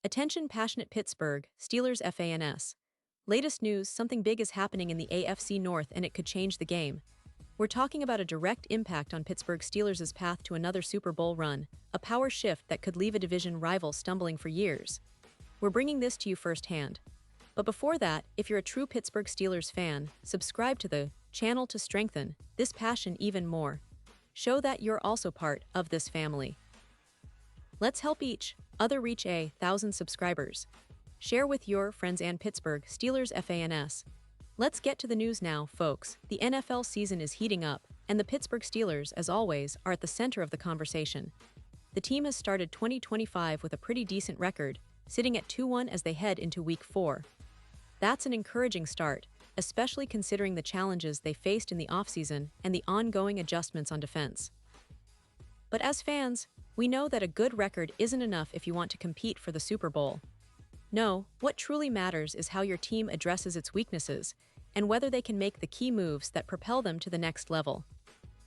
Attention passionate Pittsburgh Steelers fans. Latest news, something big is happening in the AFC North and it could change the game. We're talking about a direct impact on Pittsburgh Steelers' path to another Super Bowl run, a power shift that could leave a division rival stumbling for years. We're bringing this to you firsthand. But before that, if you're a true Pittsburgh Steelers fan, subscribe to the channel to strengthen this passion even more. Show that you're also part of this family. Let's help each other reach 1,000 subscribers. Share with your friends and Pittsburgh Steelers fans. Let's get to the news now, folks. The NFL season is heating up, and the Pittsburgh Steelers, as always, are at the center of the conversation. The team has started 2025 with a pretty decent record, sitting at 2-1 as they head into Week 4. That's an encouraging start, especially considering the challenges they faced in the offseason and the ongoing adjustments on defense. But as fans, we know that a good record isn't enough if you want to compete for the Super Bowl. No, what truly matters is how your team addresses its weaknesses and whether they can make the key moves that propel them to the next level.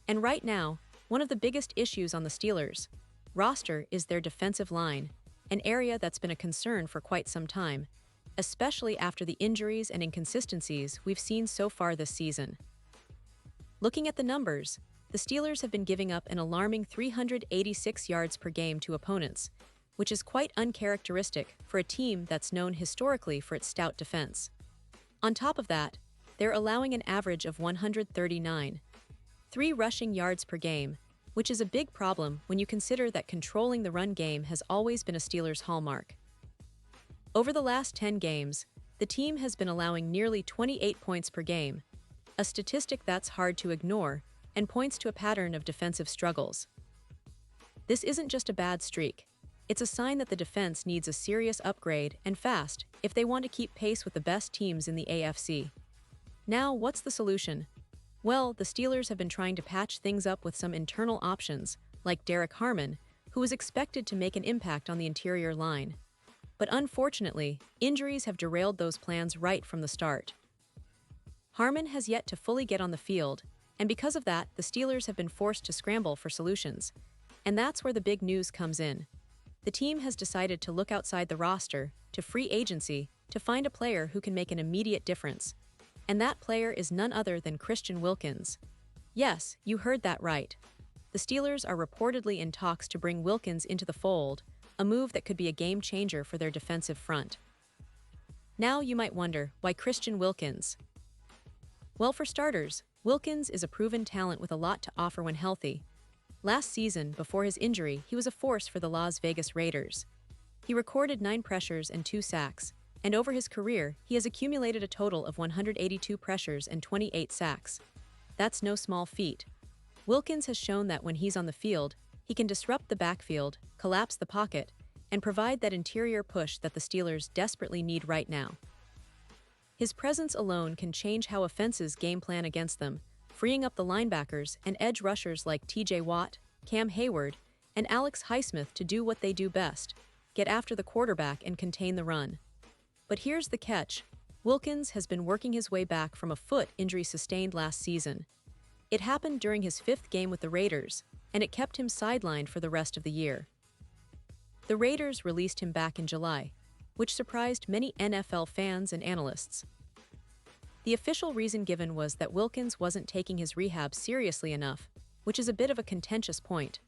And right now, one of the biggest issues on the Steelers' roster is their defensive line, an area that's been a concern for quite some time, especially after the injuries and inconsistencies we've seen so far this season. Looking at the numbers, the Steelers have been giving up an alarming 386 yards per game to opponents, which is quite uncharacteristic for a team that's known historically for its stout defense. On top of that, they're allowing an average of 139.3 rushing yards per game, which is a big problem when you consider that controlling the run game has always been a Steelers' hallmark. Over the last 10 games, the team has been allowing nearly 28 points per game, a statistic that's hard to ignore and points to a pattern of defensive struggles. This isn't just a bad streak. It's a sign that the defense needs a serious upgrade and fast if they want to keep pace with the best teams in the AFC. Now, what's the solution? Well, the Steelers have been trying to patch things up with some internal options, like Derek Harmon, who is expected to make an impact on the interior line. But unfortunately, injuries have derailed those plans right from the start. Harmon has yet to fully get on the field, and because of that, the Steelers have been forced to scramble for solutions. And that's where the big news comes in. The team has decided to look outside the roster, to free agency, to find a player who can make an immediate difference. And that player is none other than Christian Wilkins. Yes, you heard that right. The Steelers are reportedly in talks to bring Wilkins into the fold, a move that could be a game changer for their defensive front. Now you might wonder, why Christian Wilkins? Well, for starters, Wilkins is a proven talent with a lot to offer when healthy. Last season, before his injury, he was a force for the Las Vegas Raiders. He recorded 9 pressures and 2 sacks, and over his career, he has accumulated a total of 182 pressures and 28 sacks. That's no small feat. Wilkins has shown that when he's on the field, he can disrupt the backfield, collapse the pocket, and provide that interior push that the Steelers desperately need right now. His presence alone can change how offenses game plan against them, freeing up the linebackers and edge rushers like TJ Watt, Cam Hayward, and Alex Highsmith to do what they do best: get after the quarterback and contain the run. But here's the catch: Wilkins has been working his way back from a foot injury sustained last season. It happened during his 5th game with the Raiders, and it kept him sidelined for the rest of the year. The Raiders released him back in July, which surprised many NFL fans and analysts. The official reason given was that Wilkins wasn't taking his rehab seriously enough, which is a bit of a contentious point.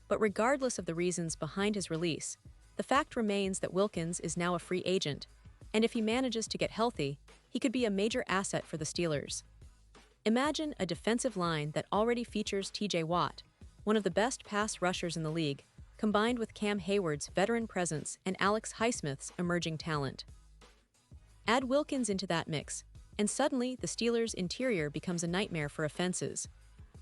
But regardless of the reasons behind his release, the fact remains that Wilkins is now a free agent, and if he manages to get healthy, he could be a major asset for the Steelers. Imagine a defensive line that already features TJ Watt, one of the best pass rushers in the league, combined with Cam Hayward's veteran presence and Alex Highsmith's emerging talent. Add Wilkins into that mix, and suddenly the Steelers' interior becomes a nightmare for offenses.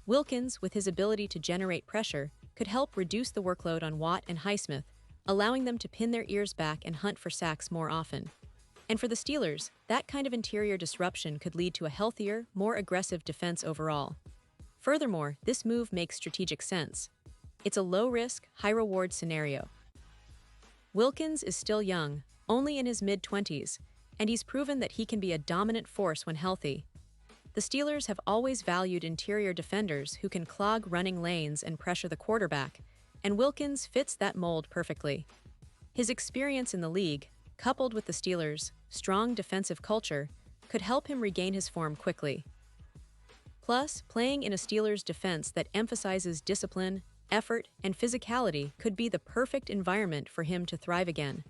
Wilkins, with his ability to generate pressure, could help reduce the workload on Watt and Highsmith, allowing them to pin their ears back and hunt for sacks more often. And for the Steelers, that kind of interior disruption could lead to a healthier, more aggressive defense overall. Furthermore, this move makes strategic sense. It's a low-risk, high-reward scenario. Wilkins is still young, only in his mid-20s, and he's proven that he can be a dominant force when healthy. The Steelers have always valued interior defenders who can clog running lanes and pressure the quarterback, and Wilkins fits that mold perfectly. His experience in the league, coupled with the Steelers' strong defensive culture, could help him regain his form quickly. Plus, playing in a Steelers defense that emphasizes discipline, effort, and physicality could be the perfect environment for him to thrive again.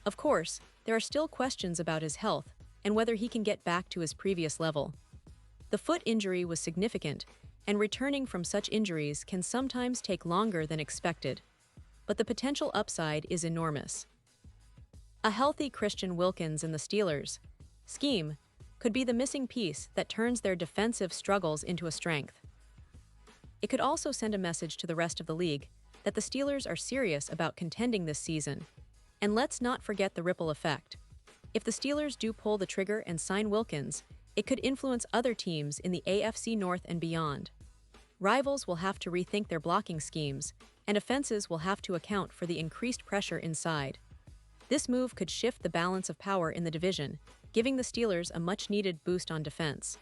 Of course, there are still questions about his health and whether he can get back to his previous level. The foot injury was significant, and returning from such injuries can sometimes take longer than expected. But the potential upside is enormous. A healthy Christian Wilkins in the Steelers' scheme could be the missing piece that turns their defensive struggles into a strength. It could also send a message to the rest of the league that the Steelers are serious about contending this season. And let's not forget the ripple effect. If the Steelers do pull the trigger and sign Wilkins, it could influence other teams in the AFC North and beyond. Rivals will have to rethink their blocking schemes, and offenses will have to account for the increased pressure inside. This move could shift the balance of power in the division, giving the Steelers a much-needed boost on defense.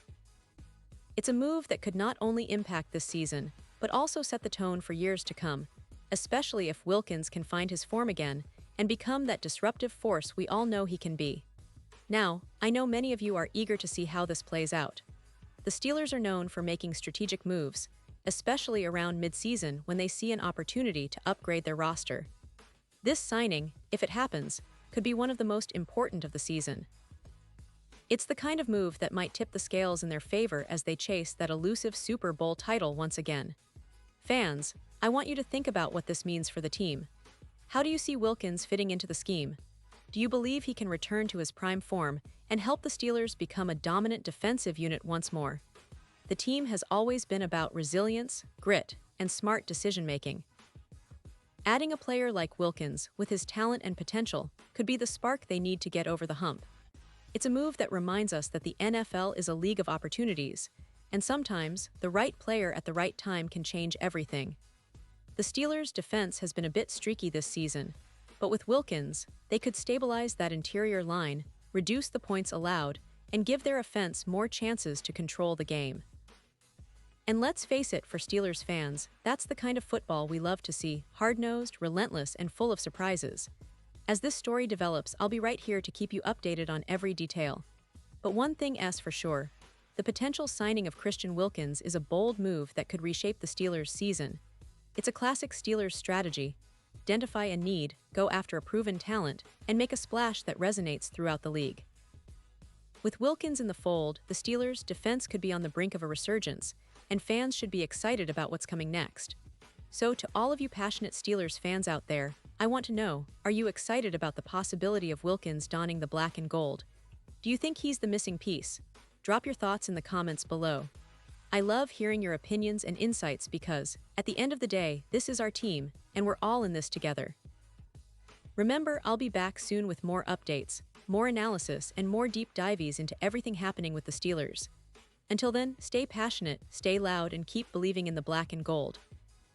It's a move that could not only impact this season, but also set the tone for years to come, especially if Wilkins can find his form again and become that disruptive force we all know he can be. Now, I know many of you are eager to see how this plays out. The Steelers are known for making strategic moves, especially around mid-season when they see an opportunity to upgrade their roster. This signing, if it happens, could be one of the most important of the season. It's the kind of move that might tip the scales in their favor as they chase that elusive Super Bowl title once again. Fans, I want you to think about what this means for the team. How do you see Wilkins fitting into the scheme? Do you believe he can return to his prime form and help the Steelers become a dominant defensive unit once more? The team has always been about resilience, grit, and smart decision-making. Adding a player like Wilkins, with his talent and potential, could be the spark they need to get over the hump. It's a move that reminds us that the NFL is a league of opportunities, and sometimes the right player at the right time can change everything. The Steelers' defense has been a bit streaky this season, but with Wilkins, they could stabilize that interior line, reduce the points allowed, and give their offense more chances to control the game. And let's face it, for Steelers fans, that's the kind of football we love to see: hard-nosed, relentless, and full of surprises. As this story develops, I'll be right here to keep you updated on every detail. But one thing is for sure: the potential signing of Christian Wilkins is a bold move that could reshape the Steelers' season. It's a classic Steelers strategy: identify a need, go after a proven talent, and make a splash that resonates throughout the league. With Wilkins in the fold, the Steelers' defense could be on the brink of a resurgence, and fans should be excited about what's coming next. So, to all of you passionate Steelers fans out there, I want to know, are you excited about the possibility of Wilkins donning the black and gold? Do you think he's the missing piece? Drop your thoughts in the comments below. I love hearing your opinions and insights because, at the end of the day, this is our team, and we're all in this together. Remember, I'll be back soon with more updates, more analysis, and more deep dives into everything happening with the Steelers. Until then, stay passionate, stay loud, and keep believing in the black and gold.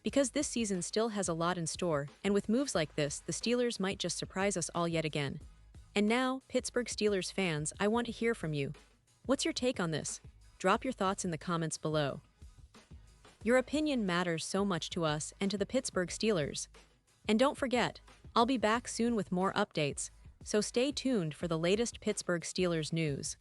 Because this season still has a lot in store, and with moves like this, the Steelers might just surprise us all yet again. And now, Pittsburgh Steelers fans, I want to hear from you. What's your take on this? Drop your thoughts in the comments below. Your opinion matters so much to us and to the Pittsburgh Steelers. And don't forget, I'll be back soon with more updates, so stay tuned for the latest Pittsburgh Steelers news.